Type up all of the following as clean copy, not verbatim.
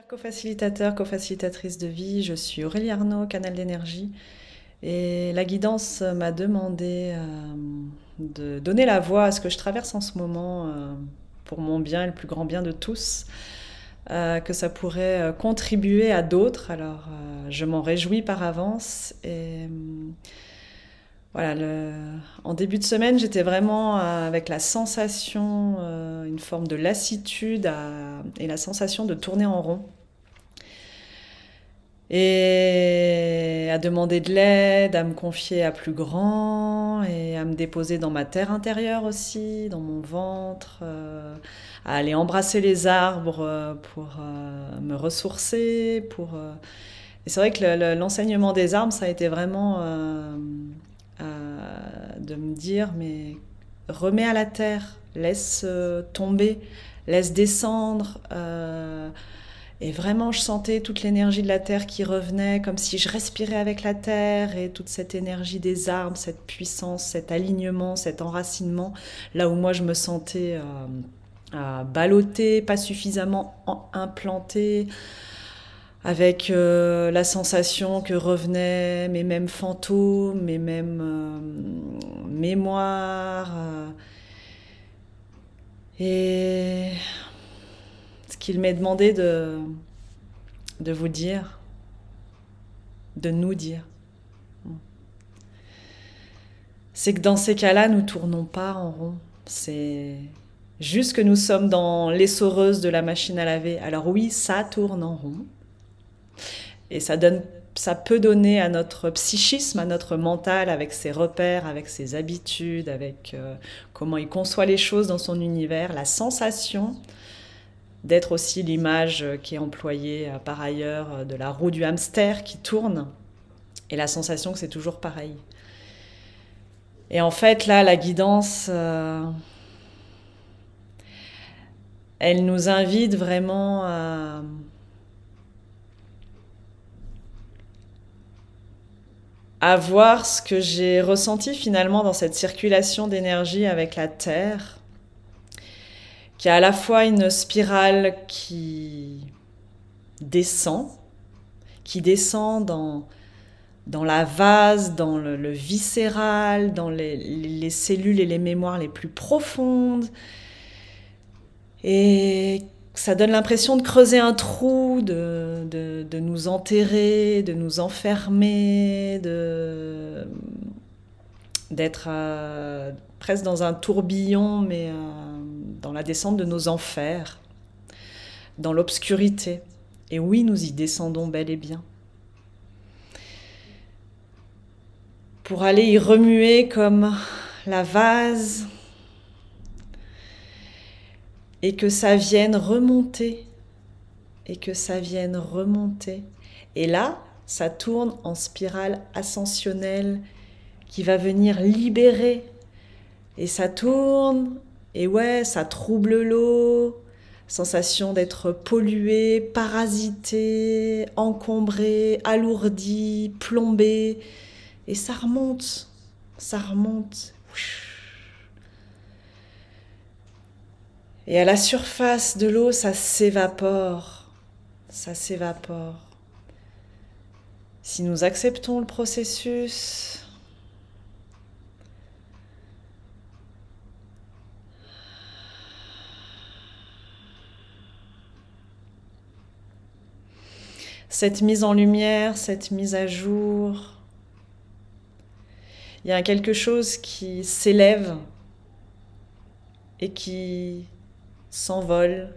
Co-facilitateur, co-facilitatrice de vie, je suis Aurélie Arnaud, canal d'énergie. Et la guidance m'a demandé de donner la voix à ce que je traverse en ce moment pour mon bien et le plus grand bien de tous, que ça pourrait contribuer à d'autres. Alors je m'en réjouis par avance. Et voilà, en début de semaine, j'étais vraiment avec la sensation, une forme de lassitude et la sensation de tourner en rond. Et à demander de l'aide, à me confier à plus grand et à me déposer dans ma terre intérieure aussi, dans mon ventre, à aller embrasser les arbres pour me ressourcer. Et c'est vrai que l'enseignement des arbres, ça a été vraiment de me dire, mais remets à la terre, laisse tomber, laisse descendre. Et vraiment, je sentais toute l'énergie de la terre qui revenait, comme si je respirais avec la terre, et toute cette énergie des arbres, cette puissance, cet alignement, cet enracinement, là où moi je me sentais ballottée, pas suffisamment implantée, avec la sensation que revenaient mes mêmes fantômes, mes mêmes mémoires. Et ce qu'il m'est demandé de vous dire, de nous dire, c'est que dans ces cas-là, nous ne tournons pas en rond. C'est juste que nous sommes dans l'essoreuse de la machine à laver. Alors oui, ça tourne en rond. Et ça peut donner à notre psychisme, à notre mental, avec ses repères, avec ses habitudes, avec comment il conçoit les choses dans son univers, la sensation d'être aussi l'image qui est employée par ailleurs de la roue du hamster qui tourne, et la sensation que c'est toujours pareil. Et en fait, là, la guidance, elle nous invite vraiment à voir ce que j'ai ressenti finalement dans cette circulation d'énergie avec la Terre, qui a à la fois une spirale qui descend dans la vase, dans le viscéral, dans les cellules et les mémoires les plus profondes. Et ça donne l'impression de creuser un trou, de nous enterrer, de nous enfermer, d'être presque dans un tourbillon, mais dans la descente de nos enfers, dans l'obscurité. Et oui, nous y descendons bel et bien. Pour aller y remuer comme la vase, et que ça vienne remonter, et que ça vienne remonter. Et là, ça tourne en spirale ascensionnelle qui va venir libérer. Et ça tourne, et ouais, ça trouble l'eau, sensation d'être pollué, parasité, encombré, alourdi, plombé. Et ça remonte, ça remonte. Et à la surface de l'eau, ça s'évapore, ça s'évapore. Si nous acceptons le processus, cette mise en lumière, cette mise à jour, il y a quelque chose qui s'élève et qui s'envole,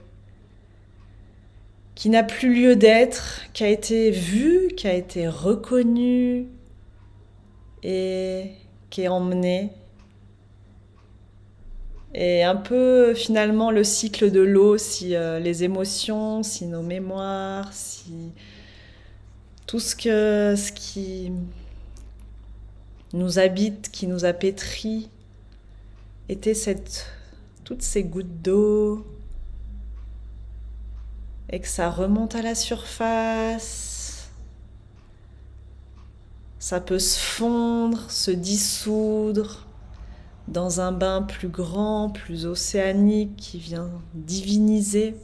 qui n'a plus lieu d'être, qui a été vu, qui a été reconnu et qui est emmené. Et un peu finalement le cycle de l'eau, si les émotions, si nos mémoires, si tout ce qui nous habite, qui nous a pétris, était toutes ces gouttes d'eau, et que ça remonte à la surface. Ça peut se fondre, se dissoudre dans un bain plus grand, plus océanique, qui vient diviniser.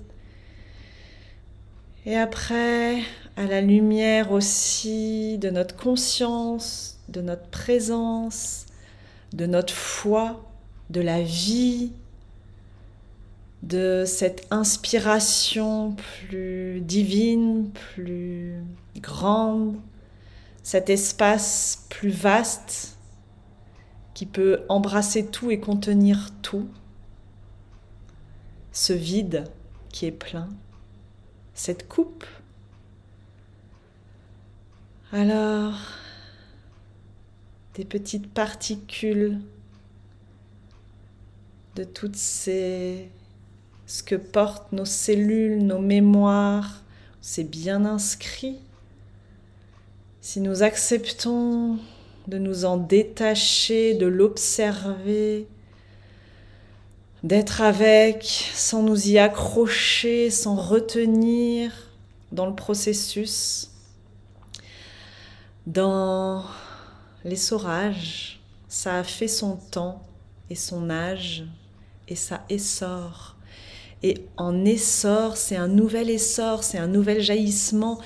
Et après, à la lumière aussi de notre conscience, de notre présence, de notre foi, de la vie, de cette inspiration plus divine, plus grande, cet espace plus vaste qui peut embrasser tout et contenir tout, ce vide qui est plein, cette coupe. Alors, des petites particules de toutes ce que portent nos cellules, nos mémoires, c'est bien inscrit. Si nous acceptons de nous en détacher, de l'observer, d'être avec, sans nous y accrocher, sans retenir dans le processus, dans l'essorage, ça a fait son temps et son âge et ça essore. Et en essor, c'est un nouvel essor, c'est un nouvel jaillissement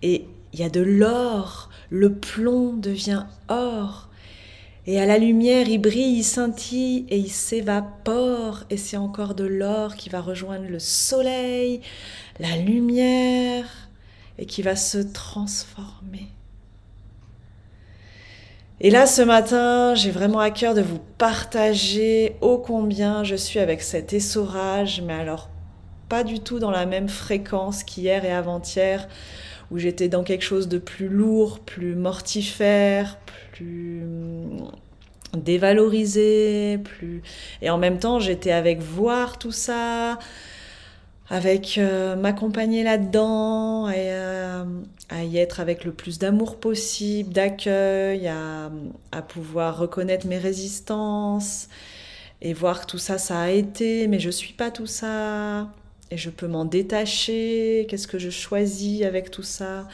et il y a de l'or, le plomb devient or. Et à la lumière, il brille, il scintille et il s'évapore. Et c'est encore de l'or qui va rejoindre le soleil, la lumière, et qui va se transformer. Et là, ce matin, j'ai vraiment à cœur de vous partager ô combien je suis avec cet essorage, mais alors pas du tout dans la même fréquence qu'hier et avant-hier, où j'étais dans quelque chose de plus lourd, plus mortifère, plus dévalorisé, plus... Et en même temps, j'étais avec voir tout ça, avec m'accompagner là-dedans, et à y être avec le plus d'amour possible, d'accueil, à pouvoir reconnaître mes résistances, et voir que tout ça, ça a été, mais je suis pas tout ça, et je peux m'en détacher, qu'est-ce que je choisis avec tout ça,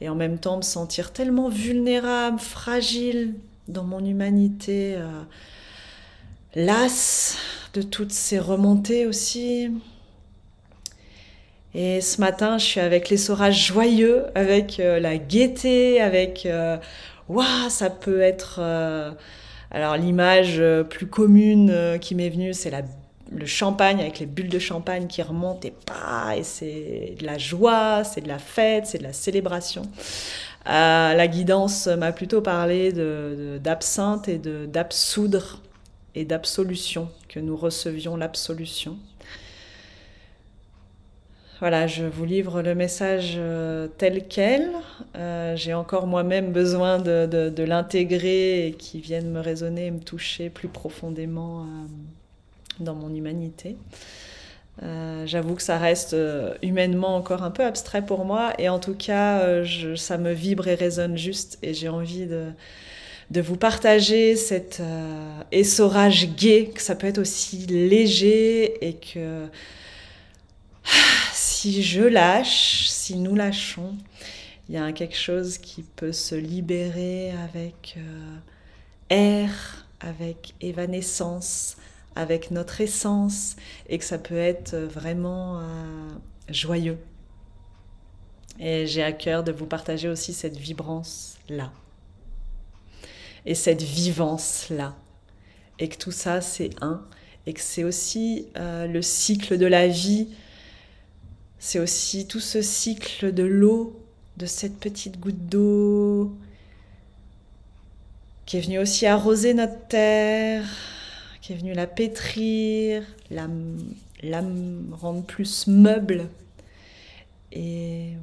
et en même temps me sentir tellement vulnérable, fragile dans mon humanité, lasse de toutes ces remontées aussi. Et ce matin, je suis avec l'essorage joyeux, avec la gaieté, avec waouh, ça peut être. Alors l'image plus commune qui m'est venue, c'est le champagne avec les bulles de champagne qui remontent et c'est de la joie, c'est de la fête, c'est de la célébration. La guidance m'a plutôt parlé d'absinthe et d'absoudre et d'absolution, que nous recevions l'absolution. Voilà, je vous livre le message tel quel. J'ai encore moi-même besoin de l'intégrer et qu'il vienne me résonner et me toucher plus profondément dans mon humanité. J'avoue que ça reste humainement encore un peu abstrait pour moi et en tout cas, ça me vibre et résonne juste et j'ai envie de vous partager cet essorage gai, que ça peut être aussi léger et que... Si je lâche, si nous lâchons, il y a quelque chose qui peut se libérer avec air, avec évanescence, avec notre essence, et que ça peut être vraiment joyeux. Et j'ai à cœur de vous partager aussi cette vibrance-là, et cette vivance-là, et que tout ça c'est un, et que c'est aussi le cycle de la vie. C'est aussi tout ce cycle de l'eau, de cette petite goutte d'eau qui est venue aussi arroser notre terre, qui est venue la pétrir, la rendre plus meuble. Et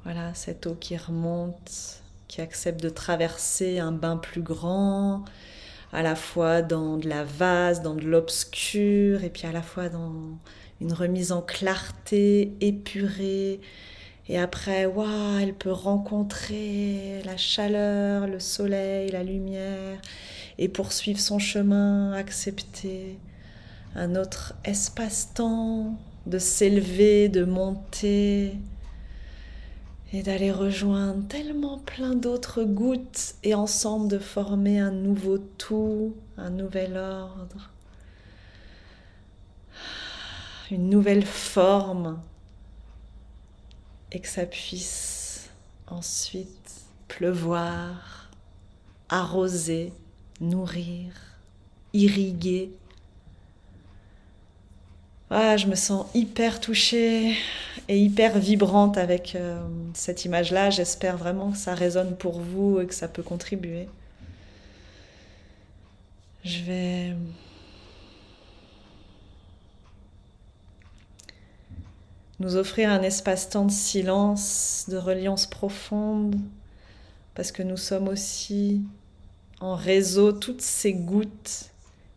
voilà, cette eau qui remonte, qui accepte de traverser un bain plus grand, à la fois dans de la vase, dans de l'obscur, et puis à la fois dans une remise en clarté, épurée. Et après, waouh, elle peut rencontrer la chaleur, le soleil, la lumière, et poursuivre son chemin, accepter un autre espace-temps, de s'élever, de monter, et d'aller rejoindre tellement plein d'autres gouttes, et ensemble de former un nouveau tout, un nouvel ordre. une nouvelle forme et que ça puisse ensuite pleuvoir, arroser, nourrir, irriguer. Ah, je me sens hyper touchée et hyper vibrante avec cette image-là. J'espère vraiment que ça résonne pour vous et que ça peut contribuer. Je vais nous offrir un espace-temps de silence, de reliance profonde, parce que nous sommes aussi en réseau, toutes ces gouttes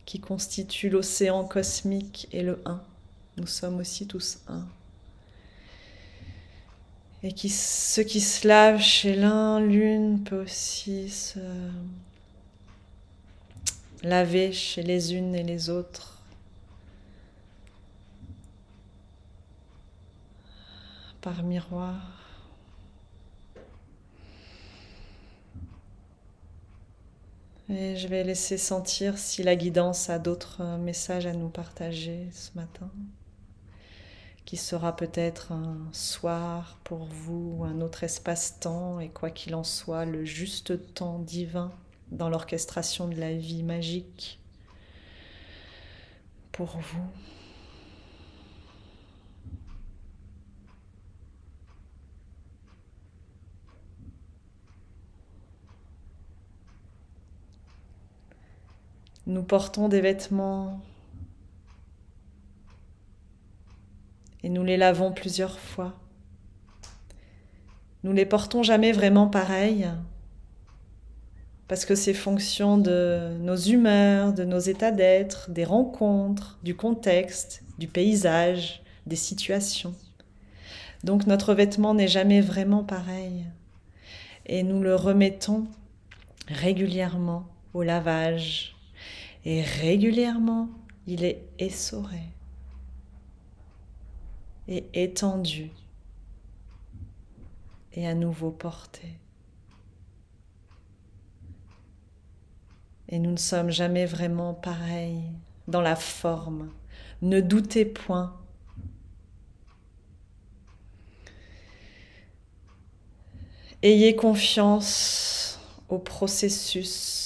qui constituent l'océan cosmique et le un. Nous sommes aussi tous un. Et ce qui se lave chez l'un, l'une peut aussi se laver chez les unes et les autres. Par miroir. Et je vais laisser sentir si la guidance a d'autres messages à nous partager ce matin, qui sera peut-être un soir pour vous, un autre espace-temps, et quoi qu'il en soit, le juste temps divin dans l'orchestration de la vie magique pour vous. Nous portons des vêtements et nous les lavons plusieurs fois. Nous les portons jamais vraiment pareils parce que c'est fonction de nos humeurs, de nos états d'être, des rencontres, du contexte, du paysage, des situations. Donc notre vêtement n'est jamais vraiment pareil et nous le remettons régulièrement au lavage. Et régulièrement, il est essoré et étendu et à nouveau porté. Et nous ne sommes jamais vraiment pareils dans la forme. Ne doutez point. Ayez confiance au processus,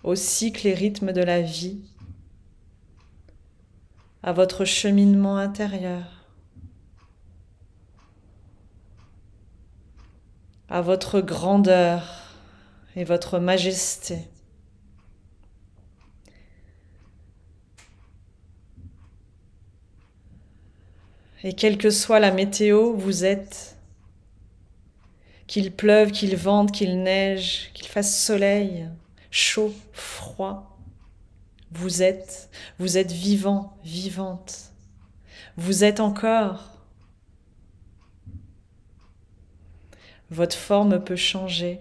au cycle et rythme de la vie, à votre cheminement intérieur, à votre grandeur et votre majesté. Et quelle que soit la météo, vous êtes, qu'il pleuve, qu'il vente, qu'il neige, qu'il fasse soleil, chaud, froid, vous êtes vivant, vivante. Vous êtes encore. Votre forme peut changer.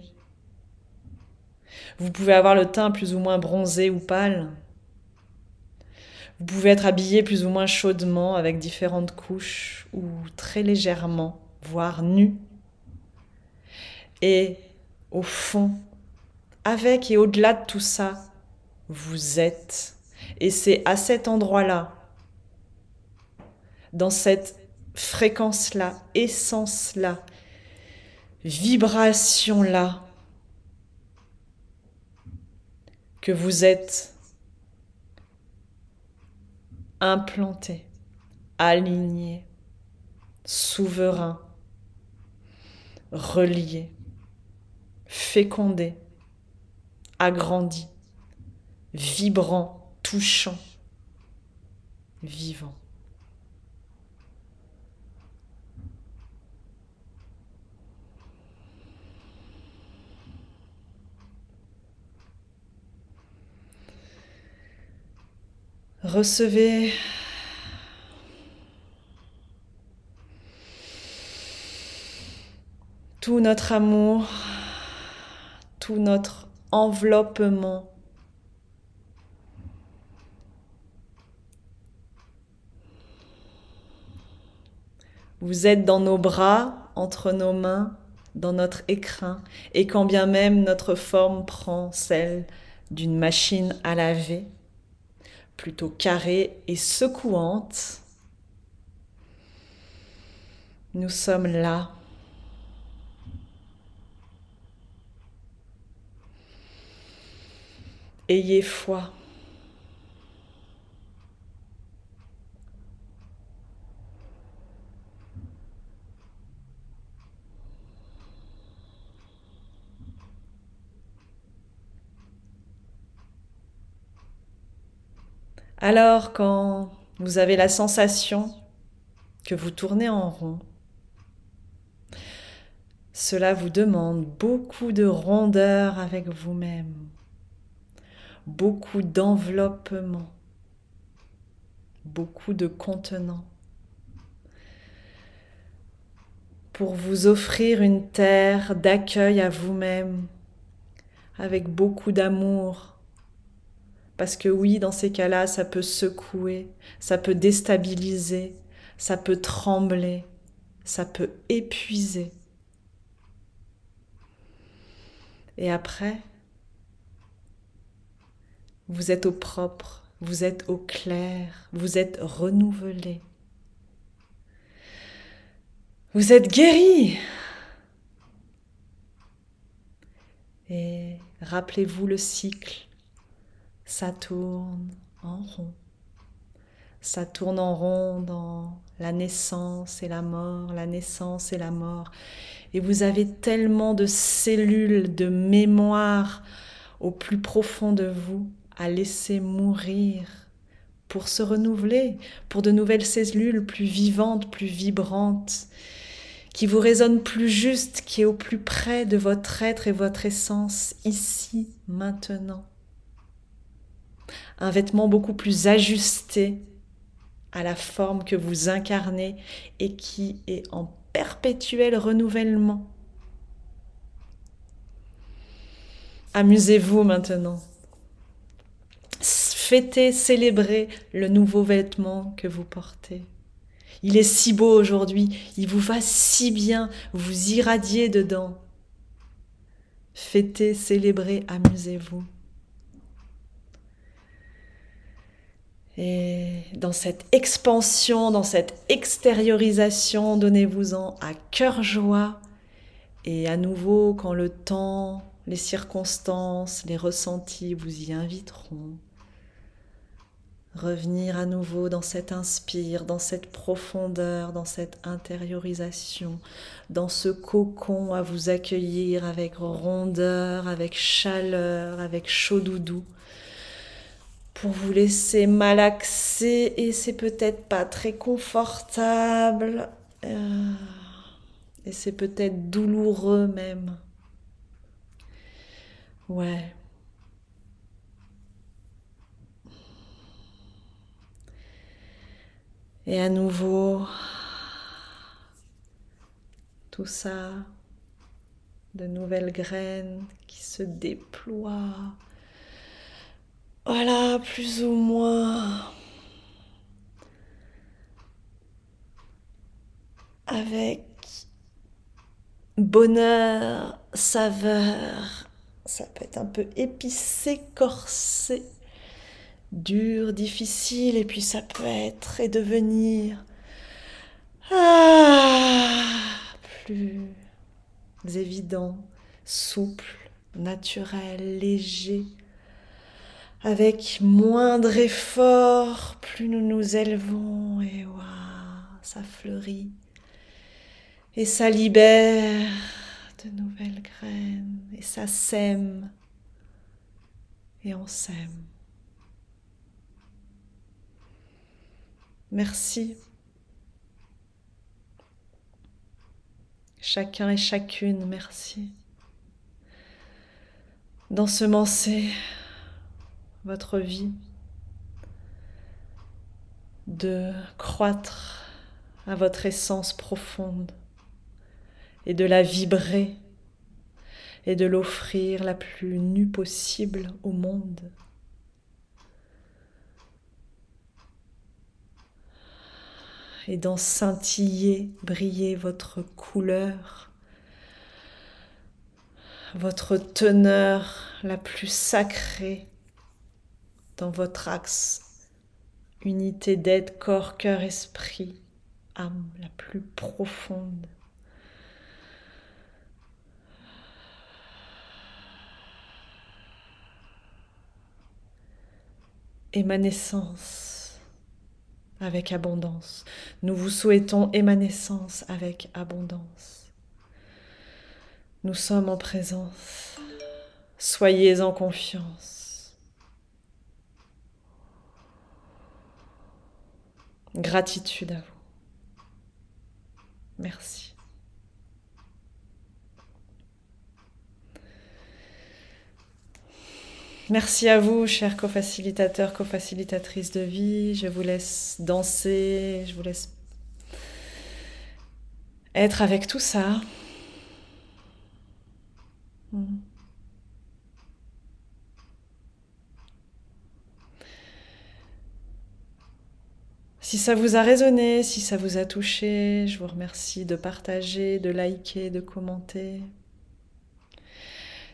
Vous pouvez avoir le teint plus ou moins bronzé ou pâle. Vous pouvez être habillé plus ou moins chaudement avec différentes couches ou très légèrement, voire nu. Et au fond, avec et au-delà de tout ça, vous êtes. Et c'est à cet endroit-là, dans cette fréquence-là, essence-là, vibration-là, que vous êtes implanté, aligné, souverain, relié, fécondé, agrandi, vibrant, touchant, vivant. Recevez tout notre amour, tout notre enveloppement. Vous êtes dans nos bras, entre nos mains, dans notre écrin, et quand bien même notre forme prend celle d'une machine à laver, plutôt carrée et secouante. Nous sommes là. Ayez foi. Alors, quand vous avez la sensation que vous tournez en rond, cela vous demande beaucoup de rondeur avec vous-même, beaucoup d'enveloppement, beaucoup de contenant, pour vous offrir une terre d'accueil à vous-même, avec beaucoup d'amour. Parce que oui, dans ces cas-là, ça peut secouer, ça peut déstabiliser, ça peut trembler, ça peut épuiser. Et après, vous êtes au propre, vous êtes au clair, vous êtes renouvelé. Vous êtes guéri. Et rappelez-vous le cycle. Ça tourne en rond. Ça tourne en rond dans la naissance et la mort, la naissance et la mort. Et vous avez tellement de cellules, de mémoire au plus profond de vous à laisser mourir pour se renouveler, pour de nouvelles cellules plus vivantes, plus vibrantes, qui vous résonnent plus juste, qui est au plus près de votre être et votre essence, ici, maintenant. Un vêtement beaucoup plus ajusté à la forme que vous incarnez et qui est en perpétuel renouvellement. Amusez-vous maintenant. Fêtez, célébrez le nouveau vêtement que vous portez. Il est si beau aujourd'hui, il vous va si bien, vous irradiez dedans. Fêtez, célébrez, amusez-vous. Et dans cette expansion, dans cette extériorisation, donnez-vous-en à cœur joie. Et à nouveau, quand le temps, les circonstances, les ressentis vous y inviteront, revenir à nouveau dans cet inspire, dans cette profondeur, dans cette intériorisation, dans ce cocon à vous accueillir avec rondeur, avec chaleur, avec chaud doudou, pour vous laisser malaxer. Et c'est peut-être pas très confortable, et c'est peut-être douloureux même. Ouais. Et à nouveau, tout ça, de nouvelles graines qui se déploient. Voilà, plus ou moins avec bonheur, saveur. Ça peut être un peu épicé, corsé, dur, difficile, et puis ça peut être et devenir plus évident, souple, naturel, léger. Avec moindre effort, plus nous nous élevons, et waouh, ça fleurit. Et ça libère de nouvelles graines, et ça sème, et on sème. Merci. Chacun et chacune, merci. D'ensemencer votre vie, de croître à votre essence profonde et de la vibrer et de l'offrir la plus nue possible au monde. Et d'en scintiller, briller votre couleur, votre teneur la plus sacrée dans votre axe unité d'être, corps, cœur, esprit, âme la plus profonde. Émanescence avec abondance. Nous vous souhaitons émanescence avec abondance. Nous sommes en présence. Soyez en confiance. Gratitude à vous. Merci. Merci à vous, chers co-facilitateurs, co-facilitatrices de vie. Je vous laisse danser, je vous laisse être avec tout ça. Si ça vous a résonné, si ça vous a touché, je vous remercie de partager, de liker, de commenter.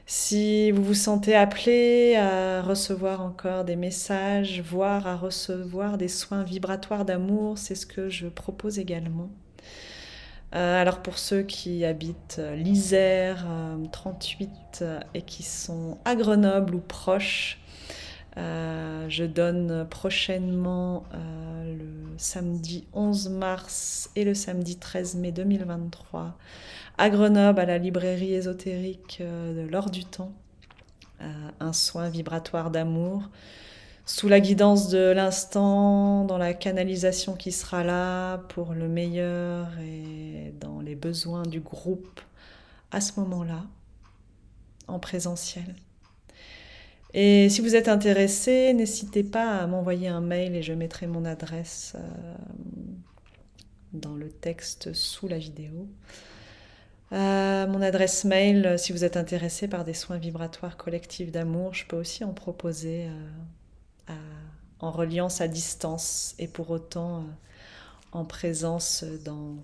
Si vous vous sentez appelé à recevoir encore des messages, voire à recevoir des soins vibratoires d'amour, c'est ce que je propose également. Alors pour ceux qui habitent l'Isère 38 et qui sont à Grenoble ou proches, je donne prochainement le samedi 11 mars et le samedi 13 mai 2023 à Grenoble, à la librairie ésotérique de l'Or du Temps, un soin vibratoire d'amour, sous la guidance de l'instant, dans la canalisation qui sera là pour le meilleur et dans les besoins du groupe à ce moment-là, en présentiel. Et si vous êtes intéressé, n'hésitez pas à m'envoyer un mail et je mettrai mon adresse dans le texte sous la vidéo. Mon adresse mail, si vous êtes intéressé par des soins vibratoires collectifs d'amour, je peux aussi en proposer en reliance à distance et pour autant en présence dans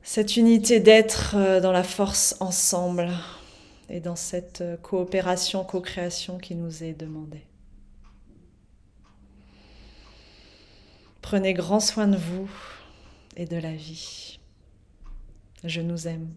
cette unité d'être, dans la force ensemble et dans cette coopération, co-création qui nous est demandée. Prenez grand soin de vous et de la vie. Je nous aime.